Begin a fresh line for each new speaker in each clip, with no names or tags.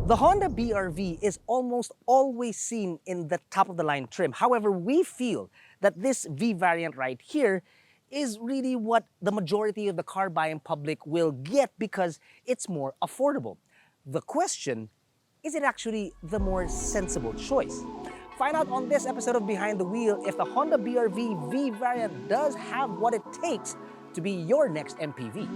The Honda BR-V is almost always seen in the top-of-the-line trim. However, we feel that this V variant right here is really what the majority of the car-buying public will get because it's more affordable. The question, is it actually the more sensible choice? Find out on this episode of Behind the Wheel if the Honda BR-V V variant does have what it takes to be your next MPV.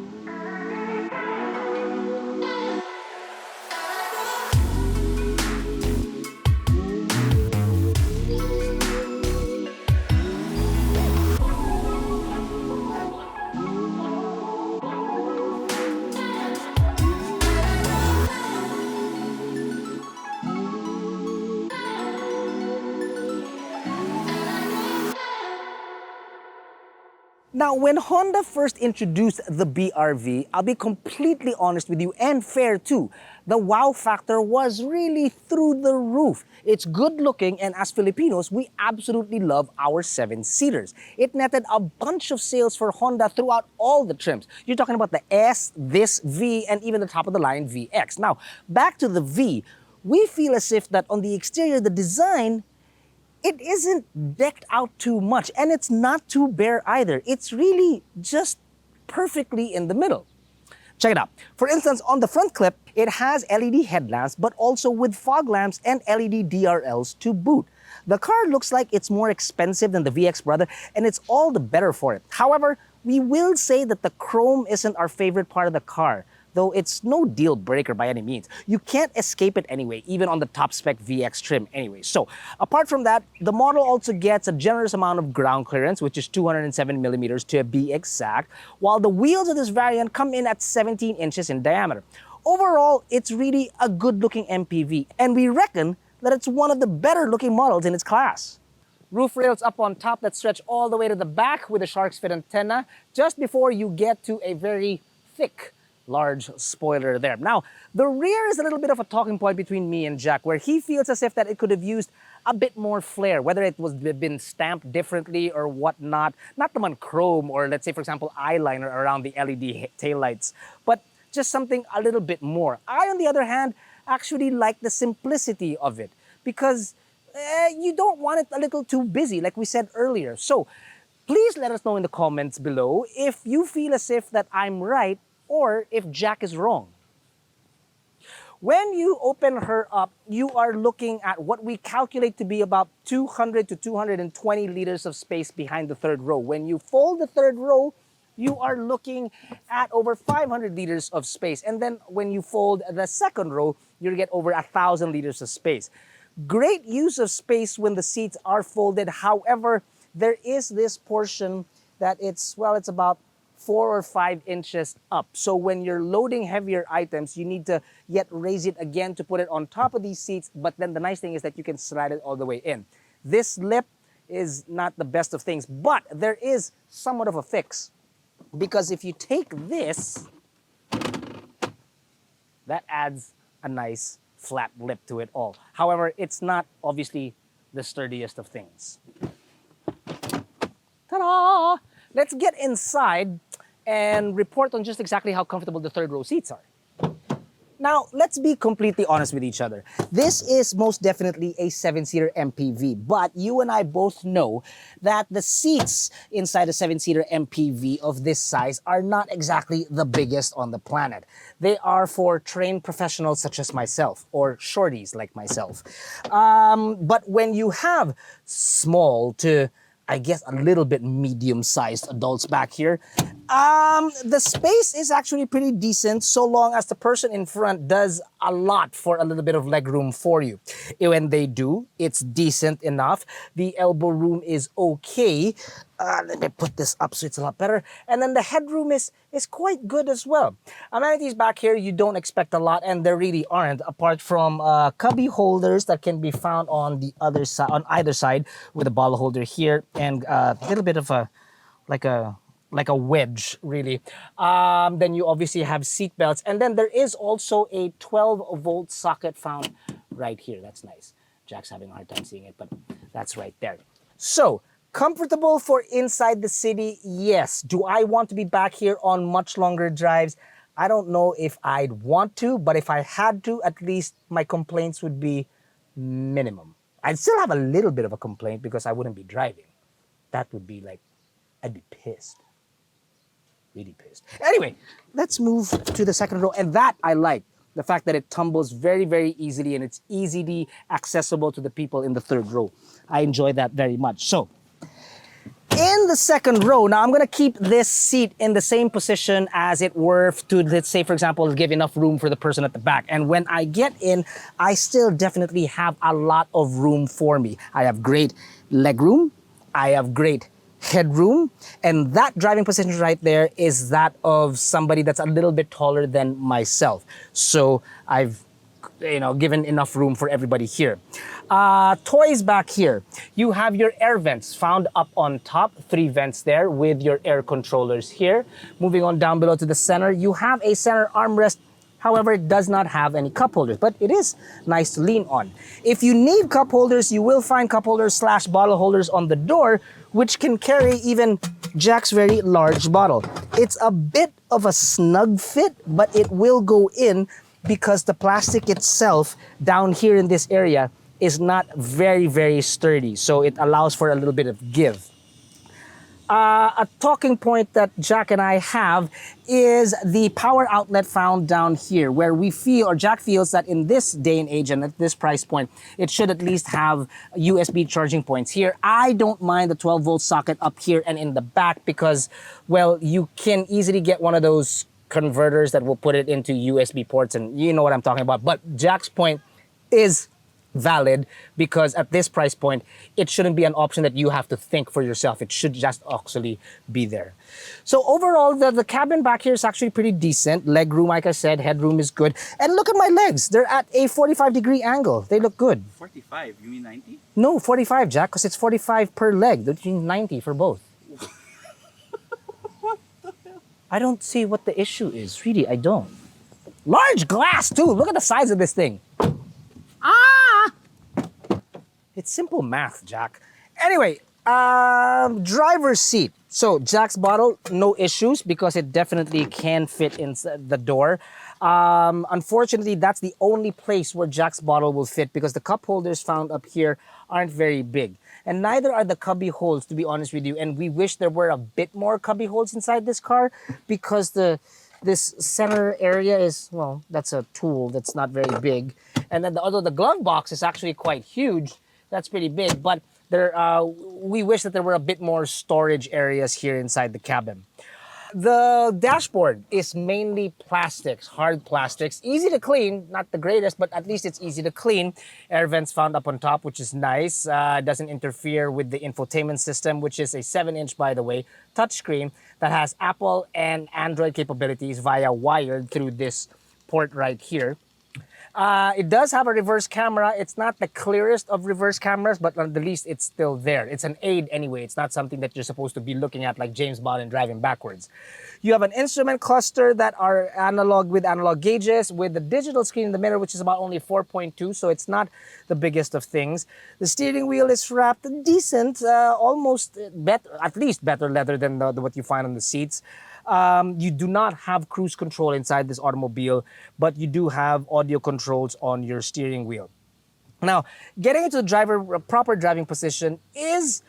Now, when Honda first introduced the BR-V, I'll be completely honest with you and fair too, the wow factor was really through the roof. It's good looking, and as Filipinos, we absolutely love our 7-seaters. It netted a bunch of sales for Honda throughout all the trims. You're talking about the S, this V, and even the top of the line VX. Now, back to the V, we feel as if that on the exterior, the design, it isn't decked out too much, and it's not too bare either. It's really just perfectly in the middle. Check it out. For instance, on the front clip, it has LED headlamps, but also with fog lamps and LED DRLs to boot. The car looks like it's more expensive than the VX brother, and it's all the better for it. However, we will say that the chrome isn't our favorite part of the car, though it's no deal breaker by any means. You can't escape it anyway, even on the top spec VX trim anyway. So apart from that, the model also gets a generous amount of ground clearance, which is 207 millimeters to be exact, while the wheels of this variant come in at 17 inches in diameter. Overall, it's really a good looking MPV, and we reckon that it's one of the better looking models in its class. Roof rails up on top that stretch all the way to the back with a shark's fin antenna, just before you get to a very thick large spoiler there. Now, the rear is a little bit of a talking point between me and Jack, where he feels as if that it could have used a bit more flair, whether it was been stamped differently or whatnot. Not the chrome or, let's say, for example, eyeliner around the LED taillights, but just something a little bit more. I, on the other hand, actually like the simplicity of it because you don't want it a little too busy, like we said earlier. So please let us know in the comments below if you feel as if that I'm right or if Jack is wrong. When you open her up, you are looking at what we calculate to be about 200 to 220 liters of space behind the third row. When you fold the third row, you are looking at over 500 liters of space. And then when you fold the second row, you get over 1,000 liters of space. Great use of space when the seats are folded. However, there is this portion that it's about 4 or 5 inches up. So when you're loading heavier items, you need to yet raise it again to put it on top of these seats. But then the nice thing is that you can slide it all the way in. This lip is not the best of things, but there is somewhat of a fix. Because if you take this, that adds a nice flat lip to it all. However, it's not obviously the sturdiest of things. Ta-da! Let's get inside and report on just exactly how comfortable the third row seats are. Now, let's be completely honest with each other. This is most definitely a 7-seater MPV, but you and I both know that the seats inside a 7-seater MPV of this size are not exactly the biggest on the planet. They are for trained professionals such as myself, or shorties like myself. But when you have small to, I guess, a little bit medium-sized adults back here, the space is actually pretty decent so long as the person in front does a lot for a little bit of leg room for you. When they do, it's decent enough. The elbow room is okay. Let me put this up so it's a lot better. And then the headroom is quite good as well. Amenities back here, you don't expect a lot, and there really aren't, apart from cubby holders that can be found on the other side, on either side, with a bottle holder here and a little bit of a like a wedge, really. Then you obviously have seat belts, and then there is also a 12-volt socket found right here. That's nice. Jack's having a hard time seeing it, but that's right there. So, comfortable for inside the city? Yes. Do I want to be back here on much longer drives? I don't know if I'd want to, but if I had to, at least my complaints would be minimum. I'd still have a little bit of a complaint because I wouldn't be driving. That would be like, I'd be pissed. Really pissed. Anyway, let's move to the second row. And that I like. The fact that it tumbles very, very easily and it's easily accessible to the people in the third row. I enjoy that very much. So, in the second row, now I'm gonna keep this seat in the same position as it were to, let's say, for example, give enough room for the person at the back. And when I get in, I still definitely have a lot of room for me. I have great leg room. I have great headroom, and that driving position right there is that of somebody that's a little bit taller than myself. So I've given enough room for everybody here. Toys back here. You have your air vents found up on top, 3 vents there with your air controllers here. Moving on down below to the center, you have a center armrest. However, it does not have any cup holders, but it is nice to lean on. If you need cup holders, you will find cup holders / bottle holders on the door, which can carry even Jack's very large bottle. It's a bit of a snug fit, but it will go in because the plastic itself down here in this area is not very, very sturdy. So it allows for a little bit of give. A talking point that Jack and I have is the power outlet found down here, where we feel, or Jack feels, that in this day and age and at this price point, it should at least have USB charging points here. I don't mind the 12-volt socket up here and in the back because, well, you can easily get one of those converters that will put it into USB ports, and you know what I'm talking about. But Jack's point is valid because at this price point, it shouldn't be an option that you have to think for yourself. It should just actually be there. So overall, the cabin back here is actually pretty decent. Leg room, like I said, headroom is good. And look at my legs. They're at a 45-degree angle. They look good.
45? You mean 90?
No, 45, Jack, because it's 45 per leg. That means 90 for both. I don't see what the issue is. Really, I don't. Large glass, too. Look at the size of this thing. It's simple math, Jack. Anyway, driver's seat. So Jack's bottle, no issues because it definitely can fit inside the door. Unfortunately, that's the only place where Jack's bottle will fit because the cup holders found up here aren't very big. And neither are the cubby holes, to be honest with you. And we wish there were a bit more cubby holes inside this car because this center area is, well, that's a tool that's not very big. And then although the glove box is actually quite huge, that's pretty big, but we wish that there were a bit more storage areas here inside the cabin. The dashboard is mainly plastics, hard plastics, easy to clean, not the greatest, but at least it's easy to clean. Air vents found up on top, which is nice. Doesn't interfere with the infotainment system, which is a 7-inch, by the way, touchscreen that has Apple and Android capabilities via wired through this port right here. It does have a reverse camera. It's not the clearest of reverse cameras, but at the least it's still there. It's an aid anyway. It's not something that you're supposed to be looking at like James Bond and driving backwards. You have an instrument cluster that are analog with analog gauges with the digital screen in the middle, which is about only 4.2, so it's not the biggest of things. The steering wheel is wrapped decent, almost better, at least better leather than what you find on the seats. You do not have cruise control inside this automobile, but you do have audio controls on your steering wheel. Now, getting into the proper driving position is,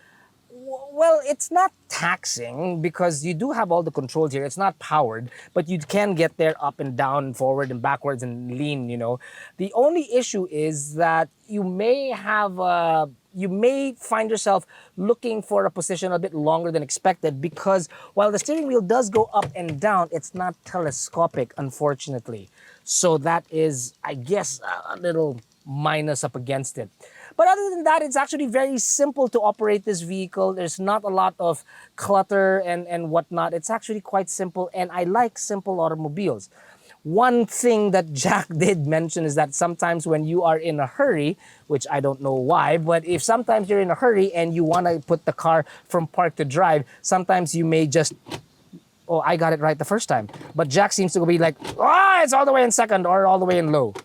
well, it's not taxing because you do have all the controls here. It's not powered, but you can get there up and down, forward and backwards and lean, you know. The only issue is that you may find yourself looking for a position a bit longer than expected because while the steering wheel does go up and down, it's not telescopic, unfortunately. So that is, I guess, a little minus up against it. But other than that, it's actually very simple to operate this vehicle. There's not a lot of clutter and whatnot. It's actually quite simple, and I like simple automobiles. One thing that Jack did mention is that sometimes when you are in a hurry, which I don't know why, but if sometimes you're in a hurry and you want to put the car from park to drive, sometimes you may just, oh, I got it right the first time. But Jack seems to be like, it's all the way in second or all the way in low.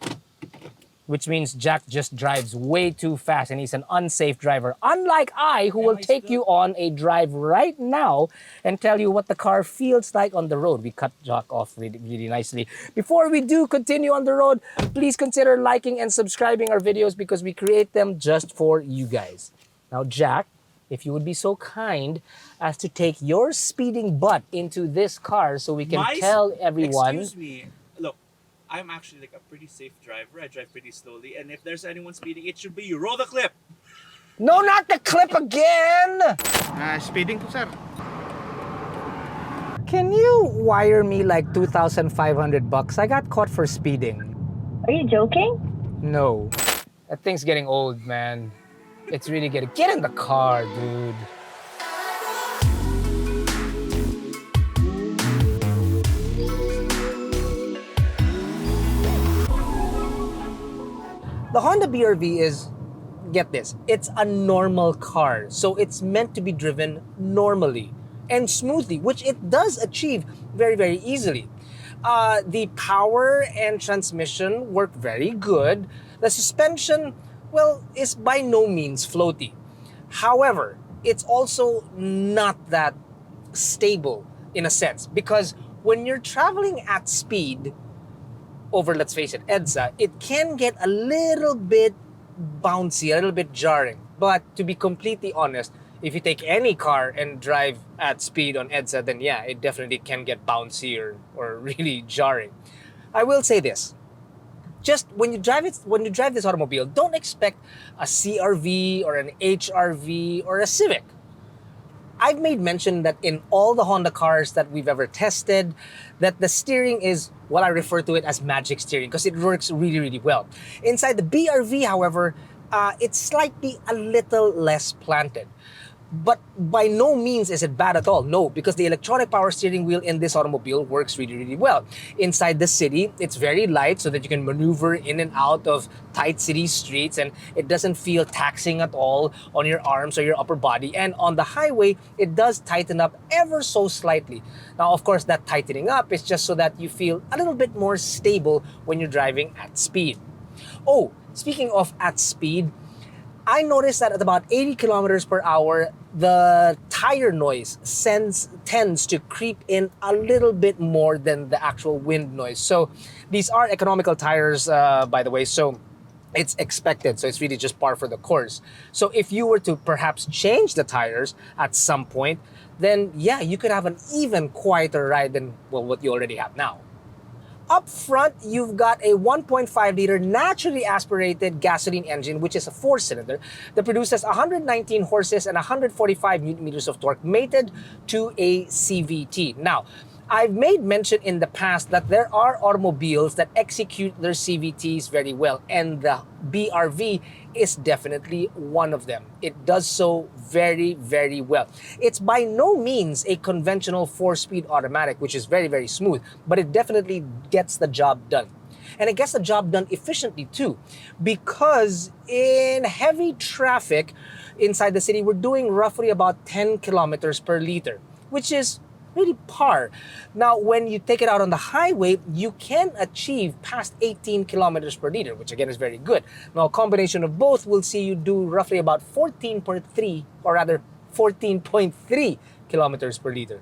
which means Jack just drives way too fast and he's an unsafe driver. Unlike I, who will take you on a drive right now and tell you what the car feels like on the road. We cut Jack off really, really nicely. Before we do continue on the road, please consider liking and subscribing our videos because we create them just for you guys. Now, Jack, if you would be so kind as to take your speeding butt into this car so we can tell everyone.
Excuse me. Look, I'm actually like a pretty safe driver. I drive pretty slowly, and if there's anyone speeding, it should be you. Roll the clip.
No, not the clip again!
Speeding po, sir.
Can you wire me like 2,500 bucks? I got caught for speeding.
Are you joking?
No. That thing's getting old, man. It's really getting... Get in the car, dude. The Honda BR-V is, get this, it's a normal car. So it's meant to be driven normally and smoothly, which it does achieve very, very easily. The power and transmission work very good. The suspension, well, is by no means floaty. However, it's also not that stable in a sense because when you're traveling at speed over, let's face it, EDSA, it can get a little bit bouncy, a little bit jarring. But to be completely honest, if you take any car and drive at speed on EDSA, then yeah, it definitely can get bouncy or really jarring. I will say this. Just when you drive this automobile, don't expect a CR-V or an HR-V or a Civic. I've made mention that in all the Honda cars that we've ever tested, that the steering is what I refer to it as magic steering because it works really, really well. Inside the BR-V, however, it's slightly a little less planted. But by no means is it bad at all. No, because the electronic power steering wheel in this automobile works really, really well. Inside the city, it's very light so that you can maneuver in and out of tight city streets and it doesn't feel taxing at all on your arms or your upper body. And on the highway, it does tighten up ever so slightly. Now, of course, that tightening up is just so that you feel a little bit more stable when you're driving at speed. Oh, speaking of at speed, I noticed that at about 80 kilometers per hour, the tire noise tends to creep in a little bit more than the actual wind noise. So these are economical tires, by the way, so it's expected. So it's really just par for the course. So if you were to perhaps change the tires at some point, then yeah, you could have an even quieter ride than, well, what you already have now. Up front, you've got a 1.5-liter naturally aspirated gasoline engine, which is a 4-cylinder that produces 119 horses and 145 newton meters of torque, mated to a CVT. Now, I've made mention in the past that there are automobiles that execute their CVTs very well, and the BR-V is definitely one of them. It does so very, very well. It's by no means a conventional 4-speed automatic, which is very, very smooth, but it definitely gets the job done. And it gets the job done efficiently too, because in heavy traffic inside the city, we're doing roughly about 10 kilometers per liter, which is really par. Now, when you take it out on the highway, you can achieve past 18 kilometers per liter, which again is very good. Now, a combination of both will see you do roughly about 14.3, or rather 14.3 kilometers per liter.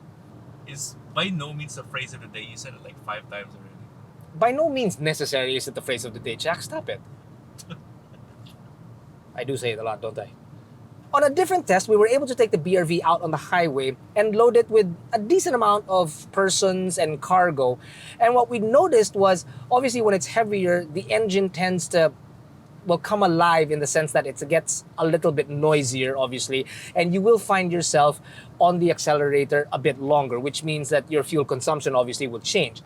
Is by no means the phrase of the day. You said it like 5 times already.
By no means necessary is it the phrase of the day. Jack, stop it. I do say it a lot, don't I? On a different test, we were able to take the BR-V out on the highway and load it with a decent amount of persons and cargo. And what we noticed was, obviously when it's heavier, the engine tends to, well, come alive in the sense that it gets a little bit noisier, obviously, and you will find yourself on the accelerator a bit longer, which means that your fuel consumption obviously will change.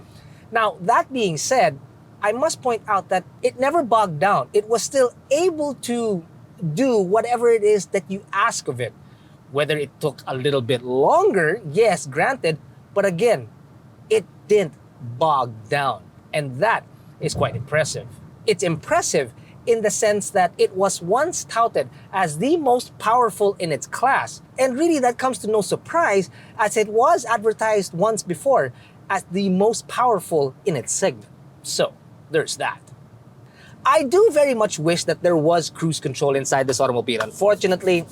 Now, that being said, I must point out that it never bogged down. It was still able to do whatever it is that you ask of it. Whether it took a little bit longer, yes, granted, but again, it didn't bog down. And that is quite impressive. It's impressive in the sense that it was once touted as the most powerful in its class. And really that comes to no surprise, as it was advertised once before as the most powerful in its segment. So there's that. I do very much wish that there was cruise control inside this automobile. Unfortunately,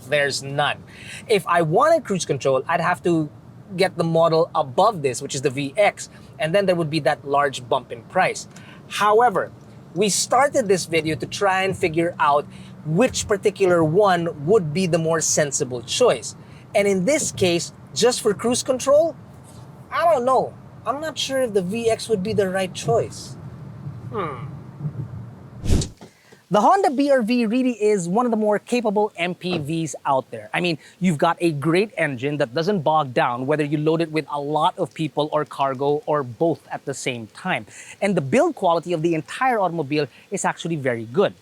there's none. If I wanted cruise control, I'd have to get the model above this, which is the VX, and then there would be that large bump in price. However, we started this video to try and figure out which particular one would be the more sensible choice. And in this case, just for cruise control, I don't know. I'm not sure if the VX would be the right choice. The Honda BR-V really is one of the more capable MPVs out there. I mean, you've got a great engine that doesn't bog down whether you load it with a lot of people or cargo or both at the same time. And the build quality of the entire automobile is actually very good.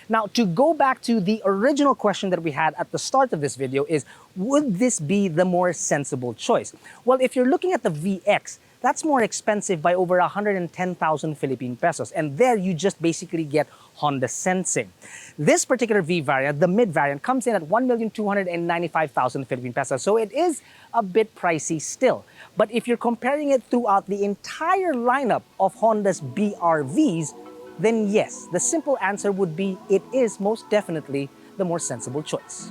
Now, to go back to the original question that we had at the start of this video is, would this be the more sensible choice? Well, if you're looking at the VX, that's more expensive by over 110,000 Philippine pesos. And there you just basically get Honda Sensing. This particular V variant, the mid variant, comes in at 1,295,000 Philippine pesos. So it is a bit pricey still. But if you're comparing it throughout the entire lineup of Honda's BR-Vs, then yes, the simple answer would be it is most definitely the more sensible choice.